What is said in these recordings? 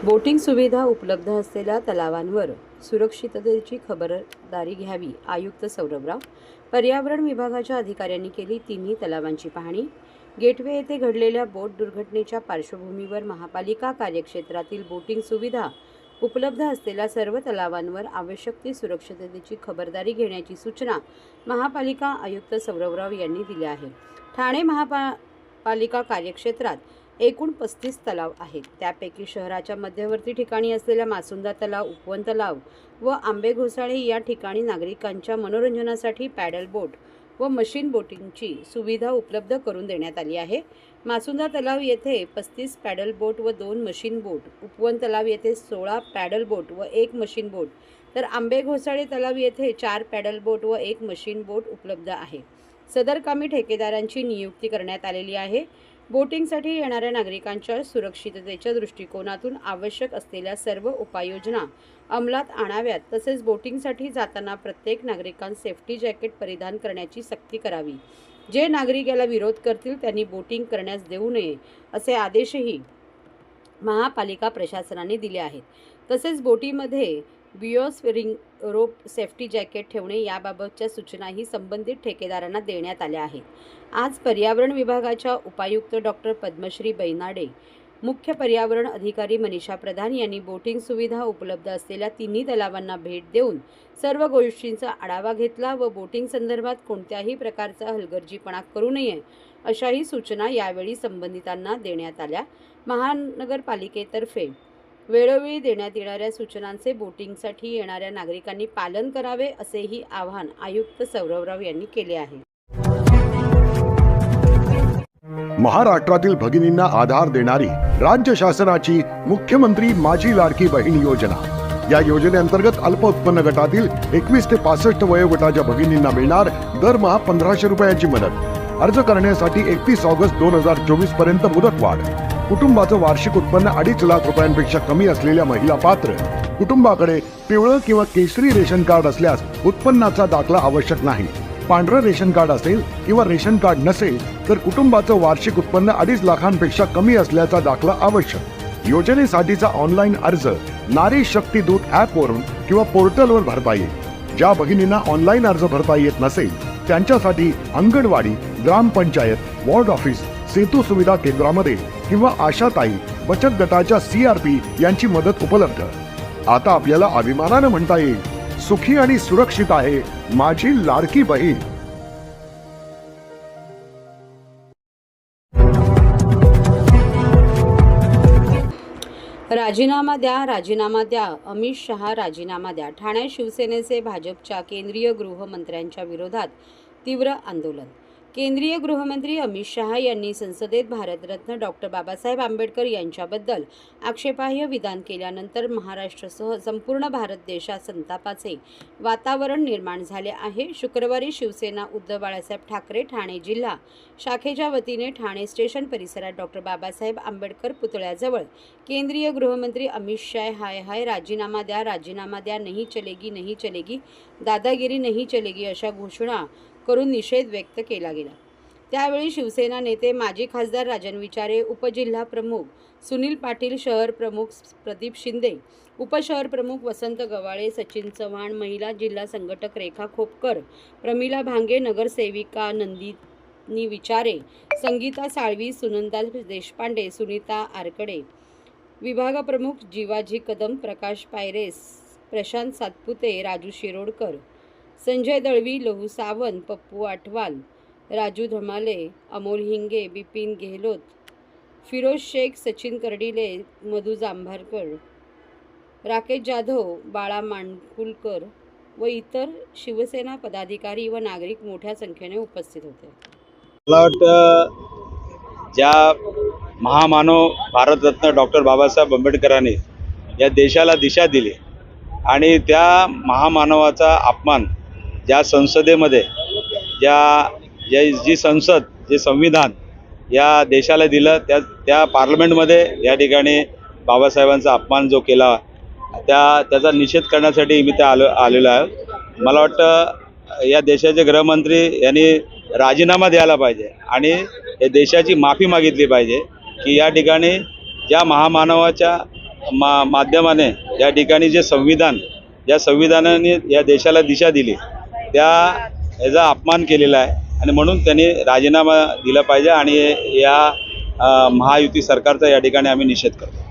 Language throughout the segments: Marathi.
बोटिंग सुविधा उपलब्ध असलेल्या तलावांवर सुरक्षिततेची खबरदारी घ्यावी. आयुक्त सौरभराव. पर्यावरण विभागाच्या अधिकाऱ्यांनी केली तिन्ही तलावांची पाहणी. गेटवे येथे घडलेल्या बोट दुर्घटनेच्या पार्श्वभूमीवर महापालिका कार्यक्षेत्रातील बोटिंग सुविधा उपलब्ध असलेल्या सर्व तलावांवर आवश्यक ती सुरक्षिततेची खबरदारी घेण्याची सूचना महापालिका आयुक्त सौरभराव यांनी दिल्या आहे. ठाणे महापालिका कार्यक्षेत्रात एकूण 35 तलाव आहेत. त्यापैकी शहराच्या मध्यवर्ती ठिकाणी असलेल्या मासुंदा तलाव, उपवन तलाव व आंबे घोसाळे या ठिकाणी नागरिकांच्या मनोरंजनासाठी पॅडल बोट व मशीन बोटिंगची सुविधा उपलब्ध करून देण्यात आली आहे. मासुंदा तलाव येथे 35 पॅडल बोट व 2 मशीन बोट, उपवन तलाव येथे 16 पॅडल बोट व 1 मशीन बोट, तर आंबे घोसाळे तलाव येथे 4 पॅडल बोट व 1 मशीन बोट उपलब्ध आहे. सदर कामी ठेकेदारांची नियुक्ती करण्यात आलेली आहे. बोटिंगसाठी येणाऱ्या नागरिकांच्या सुरक्षिततेच्या दृष्टिकोनातून आवश्यक असलेल्या सर्व उपाययोजना अंमलात आणाव्यात. तसेच बोटिंगसाठी जाताना प्रत्येक नागरिकांना सेफ्टी जॅकेट परिधान करण्याची सक्ती करावी. जे नागरिक याला विरोध करतील त्यांनी बोटिंग करण्यास देऊ नये असे आदेशही महापालिका प्रशासनाने दिले आहेत. तसेच बोटीमध्ये बिओस रिंग रोप, सेफ्टी जॅकेट ठेवणे याबाबतच्या सूचनाही संबंधित ठेकेदारांना देण्यात आल्या आहेत. आज पर्यावरण विभागाच्या उपायुक्त डॉक्टर पद्मश्री बैनाडे, मुख्य पर्यावरण अधिकारी मनीषा प्रधान यांनी बोटिंग सुविधा उपलब्ध असलेल्या तिन्ही तलावांना भेट देऊन सर्व गोष्टींचा आढावा घेतला व बोटिंग संदर्भात कोणत्याही प्रकारचा हलगर्जीपणा करू नये अशाही सूचना यावेळी संबंधितांना देण्यात आल्या. महानगरपालिकेतर्फे वेळोवेळी देण्यात येणाऱ्या सूचनांचे बोटिंगसाठी येणाऱ्या नागरिकांनी पालन करावे असेही आवाहन आयुक्त सौरभराव यांनी केले आहे. महाराष्ट्रातील भगिनींना आधार देणारी राज्य शासनाची मुख्यमंत्री माझी लाडकी बहीण योजना. या योजनेअंतर्गत अल्प उत्पन्न गटातील 21 ते 65 वयोगटाच्या भगिनींना मिळणार दरमहा 1500 रुपयाची मदत. अर्ज करण्यासाठी 31 ऑगस्ट 2024 पर्यंत मुदतवाढ. कुटुंबाचं वार्षिक उत्पन्न 2.5 लाख रुपयांपेक्षा कमी असलेल्या महिला पात्र. कुटुंबाकडे पिवळं किंवा केशरी रेशन कार्ड असल्यास उत्पन्नाचा दाखला आवश्यक नाही. पांढरं रेशन कार्ड असेल किंवा रेशन कार्ड नसेल तर कुटुंबाचं वार्षिक उत्पन्न 2.5 लाखांपेक्षा कमी असल्याचा दाखला आवश्यक. योजनेसाठीचा ऑनलाईन अर्ज नारी शक्ती दूत ॲपवरून किंवा पोर्टलवर भरता येईल. ज्या भगिनींना ऑनलाईन अर्ज भरता येत नसेल त्यांच्यासाठी अंगणवाडी, ग्रामपंचायत, वॉर्ड ऑफिस, सेतू सुविधा केंद्रामध्ये किंवा आशाताई बचत गटाच्या CRP यांची मदत उपलब्ध. आता आपल्याला अभिमानानं म्हणता येईल, सुखी आणि सुरक्षित आहे माझी लाडकी बहीण. राजीनामा द्या, राजीनामा द्या. अमित शहा राजीनामा द्या. ठाण्यात शिवसेनेचे भाजपच्या केंद्रीय गृहमंत्र्यांच्या विरोधात तीव्र आंदोलन. केंद्रीय गृहमंत्री अमित शहा यांनी संसदेत भारतरत्न डॉक्टर बाबासाहेब आंबेडकर यांच्याबद्दल आक्षेपार्ह विधान केल्यानंतर महाराष्ट्रासह संपूर्ण भारत देशात संतापाचे वातावरण निर्माण झाले आहे. शुक्रवारी शिवसेना उद्धव बाळासाहेब ठाकरे ठाणे जिल्हा शाखेच्या वतीने ठाणे स्टेशन परिसरात डॉक्टर बाबासाहेब आंबेडकर पुतळ्याजवळ केंद्रीय गृहमंत्री अमित शाह हाय हाय राजीनामा द्या, राजीनामा द्या, नहीं चलेगी नहीं चलेगी, दादागिरी नहीं चलेगी अशा घोषणा करून निषेध व्यक्त केला गेला. त्यावेळी शिवसेना नेते माजी खासदार राजन विचारे, उपजिल्हा प्रमुख सुनील पाटील, शहर प्रमुख प्रदीप शिंदे, उपशहर प्रमुख वसंत गवाळे, सचिन चव्हाण, महिला जिल्हा संघटक रेखा खोपकर, प्रमिला भांगे, नगरसेविका नंदिनी विचारे, संगीता साळवी, सुनंदा देशपांडे, सुनीता आरकडे, विभाग प्रमुख जीवाजी कदम, प्रकाश पायरेस, प्रशांत सातपुते, राजू शिरोडकर, संजय दळवी, लहू सावंत, पप्पू आटवाल, राजू धमाले, अमोल हिंगे, बिपिन गेहलोत, फिरोज शेख, सचिन कर्डिले, मधू जांभारकर, राकेश जाधव, बाळा मांडकुलकर व इतर शिवसेना पदाधिकारी व नागरिक मोठ्या संख्येने उपस्थित होते. मला वाटतं ज्या महामानव भारतरत्न डॉक्टर बाबासाहेब आंबेडकरांनी या देशाला दिशा दिली आणि त्या महामानवाचा अपमान ज्या संसदेमध्ये जी संसद, जे संविधान या देशाला दिलं त्या पार्लमेंटमध्ये या ठिकाणी बाबासाहेबांचा अपमान जो केला त्याचा निषेध करण्यासाठी मी आलेलो आहे. मला वाटतं या देशाचे गृहमंत्री यांनी राजीनामा द्यायला पाहिजे आणि या देशाची माफी मागितली पाहिजे की या ठिकाणी ज्या महामानवाच्या माध्यमाने या ठिकाणी जे संविधान, या संविधानाने या देशाला दिशा दिली, याचा अपमान केलेला आहे आणि म्हणून त्यांनी राजीनामा दिला पाहिजे आणि या महायुती सरकारचा या ठिकाणी आम्ही निषेध करतो.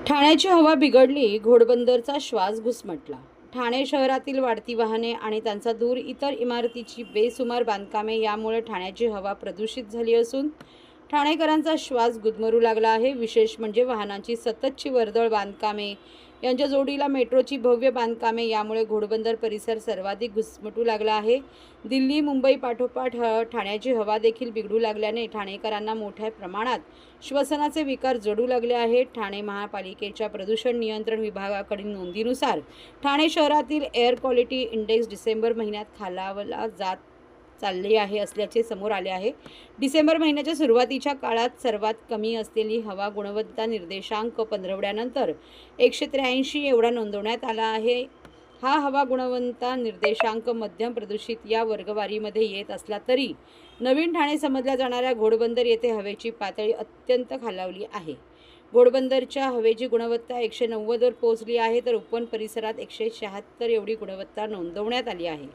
ठाण्याची हवा बिघडली, घोडबंदरचा श्वास घुसमटला. ठाणे शहरातील वाढती वाहने आणि त्यांचा धूर, इतर इमारतीची बेसुमार बांधकामे यामुळे ठाण्याची हवा प्रदूषित झाली असून ठाणेकरांचा श्वास गुदमरू लागला आहे. विशेष म्हणजे वाहनांची सततची वर्दळ, बांधकामे यांच्या जोडीला मेट्रोची भव्य बांधकामे यामुळे घोडबंदर परिसर सर्वाधिक घुसमटू लागला आहे. दिल्ली, मुंबई पाठोपाठ ठाण्याची हवा देखील बिघडू लागल्याने ठाणेकरांना मोठ्या प्रमाणात श्वसनाचे विकार जडू लागले आहेत. ठाणे महापालिकेच्या प्रदूषण नियंत्रण विभागाकडील नोंदीनुसार ठाणे शहरातील एअर क्वालिटी इंडेक्स डिसेंबर महिन्यात खालावला जात चालले आहे असल्याचे समोर आले आहे. डिसेंबर महिन्याच्या सुरुवातीच्या काळात सर्वात कमी असलेली हवा गुणवत्ता निर्देशांक पंधरवड्यानंतर 183 एवढा नोंदवण्यात आला आहे. हा हवा गुणवत्ता निर्देशांक मध्यम प्रदूषित या वर्गवारीमध्ये येत असला तरी नवीन ठाणे समजल्या जाणाऱ्या घोडबंदर येथे हवेची पातळी अत्यंत खालावली आहे. घोडबंदरच्या हवेची गुणवत्ता 190 वर पोहोचली आहे, तर उपवन परिसरात 176 एवढी गुणवत्ता नोंदवण्यात आली आहे.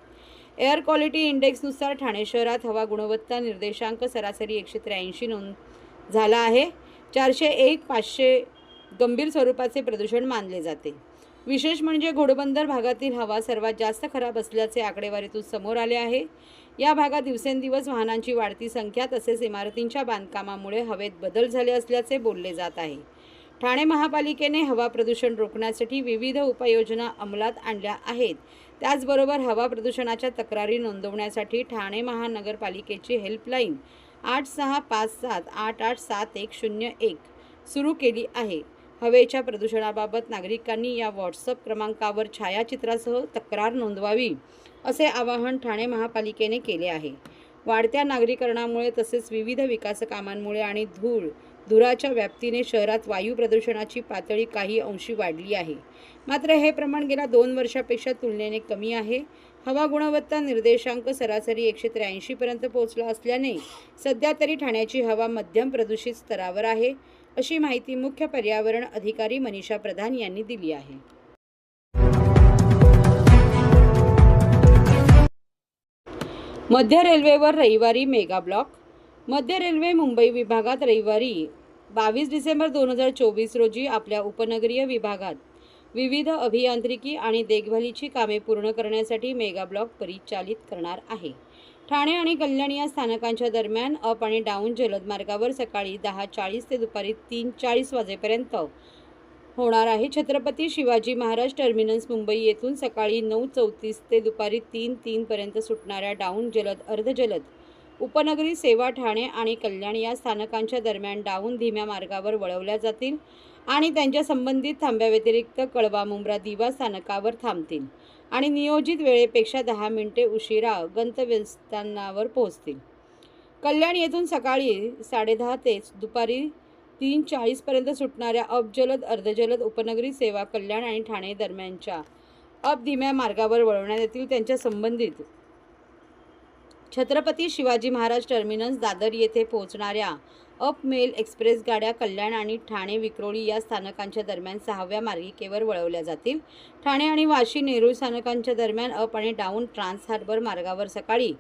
एअर क्वालिटी इंडेक्सनुसार ठाणे शहरात हवा गुणवत्ता निर्देशांक सरासरी 183 नोंद झाला आहे. 401 500 गंभीर स्वरूपाचे प्रदूषण मानले जाते. विशेष म्हणजे घोडबंदर भागातील हवा सर्वात जास्त खराब असल्याचे आकडेवारीतून समोर आले आहे. या भागात दिवसेंदिवस वाहनांची वाढती संख्या तसेच इमारतींच्या बांधकामामुळे हवेत बदल झाले असल्याचे बोलले जात आहे. ठाणे महापालिकेने हवा प्रदूषण रोखण्यासाठी विविध उपाययोजना अंमलात आणल्या आहेत. त्याचबरोबर हवा प्रदूषणाच्या तक्रारी नोंदवण्यासाठी ठाणे महानगरपालिकेची हेल्पलाईन 8657887101 सुरू केली आहे. हवेच्या प्रदूषणाबाबत नागरिकांनी या व्हॉट्सअप क्रमांकावर छायाचित्रासह तक्रार नोंदवावी असे आवाहन ठाणे महापालिकेने केले आहे. वाढत्या नागरीकरणामुळे तसेच विविध विकास कामांमुळे आणि धुराच्या व्याप्तीने शहरात वायू प्रदूषणाची पातळी काही अंशी वाढली आहे. मात्र हे प्रमाण गेल्या 2 वर्षापेक्षा तुलनेने कमी आहे. हवा गुणवत्ता निर्देशांक सरासरी 183 पर्यंत पोहोचला असल्याने सध्या तरी ठाण्याची हवा मध्यम प्रदूषित स्तरावर आहे, अशी माहिती मुख्य पर्यावरण अधिकारी मनीषा प्रधान यांनी दिली आहे. मध्य रेल्वेवर रविवारी मेगा ब्लॉक. मध्य रेल्वे मुंबई विभागात रविवारी 22 डिसेंबर 2024 रोजी आपल्या उपनगरीय विभागात विविध अभियांत्रिकी आणि देखभालीची कामे पूर्ण करण्यासाठी मेगा ब्लॉक परिचालित करणार आहे. ठाणे आणि कल्याण या स्थानकांच्या दरम्यान अप आणि डाऊन जलद मार्गावर सकाळी 10:40 ते दुपारी 3:40 वाजेपर्यंत होणार आहे. छत्रपती शिवाजी महाराज टर्मिनस मुंबई येथून सकाळी 9:34 ते दुपारी 3:03 पर्यंत सुटणाऱ्या डाऊन जलद, अर्धजलद उपनगरी सेवा ठाणे आणि कल्याण या स्थानकांच्या दरम्यान डाऊन धीम्या मार्गावर वळवल्या जातील आणि त्यांच्या संबंधित थांब्याव्यतिरिक्त कळवा, मुंब्रा, दिवा स्थानकावर थांबतील आणि नियोजित वेळेपेक्षा 10 मिनिटे उशिरा गंतव्यस्थानावर पोहोचतील. कल्याण येथून सकाळी 10:30 ते दुपारी 3:40 पर्यंत सुटणाऱ्या अप जलद, अर्धजलद उपनगरी सेवा कल्याण आणि ठाणे दरम्यानच्या अप धीम्या मार्गावर वळवण्यात येतील. त्यांच्या संबंधित छत्रपती शिवाजी महाराज टर्मिनस दादर येथे पोहोचणाऱ्या अप मेल एक्सप्रेस गाड्या कल्याण आणि ठाणे विक्रोळी या स्थानकांच्या दरम्यान 6व्या मार्गिकेवर वळवल्या जातील. ठाणे आणि वाशी नेरूळ स्थानकांच्या दरम्यान अप आणि डाऊन ट्रान्स हार्बर मार्गावर सकाळी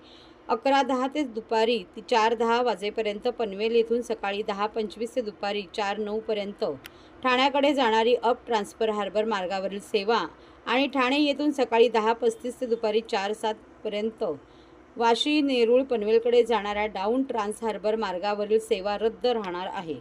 11:10 ते दुपारी 4:10 वाजेपर्यंत, पनवेल येथून सकाळी 10:25 ते दुपारी 4:09 पर्यंत ठाण्याकडे जाणारी अप ट्रान्सफर हार्बर मार्गावरील सेवा आणि ठाणे येथून सकाळी 10:35 ते दुपारी 4:07 पर्यंत वाशी नेरूळ पनवेलकडे जाणाऱ्या डाऊन ट्रान्स हार्बर मार्गावरील सेवा रद्द राहणार आहे.